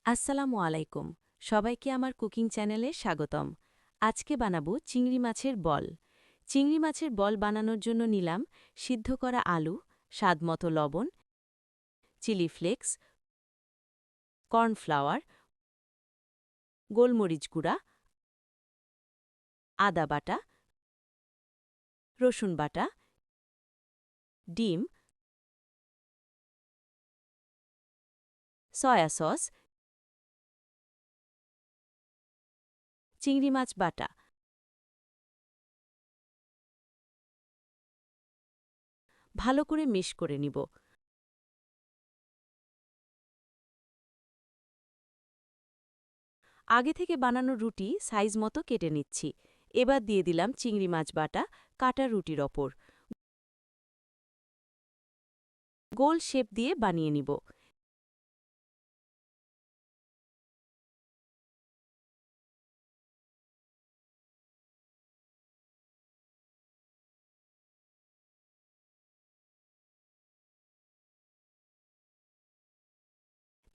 আসসালামু আলাইকুম। সবাইকে আমার কুকিং চ্যানেলে স্বাগতম। আজকে বানাবো চিংড়ি মাছের বল। চিংড়ি মাছের বল বানানোর জন্য নিলাম সিদ্ধ করা আলু, স্বাদমতো লবণ, চিলি ফ্লেক্স, কর্নফ্লাওয়ার, গোলমরিচ গুঁড়া, আদা বাটা, রসুন বাটা, ডিম, সয়া সস, চিংড়ি মাছ বাটা। ভালো করে মিশ করে নিব। আগে থেকে বানানো রুটি সাইজ মতো কেটে নিচ্ছি। এবার দিয়ে দিলাম চিংড়ি মাছ বাটা কাটা রুটির ওপর। গোল শেপ দিয়ে বানিয়ে নিব।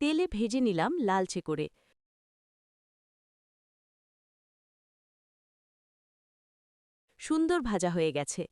তেলে ভেজে নিলাম লালচে করে। সুন্দর ভাজা হয়ে গেছে।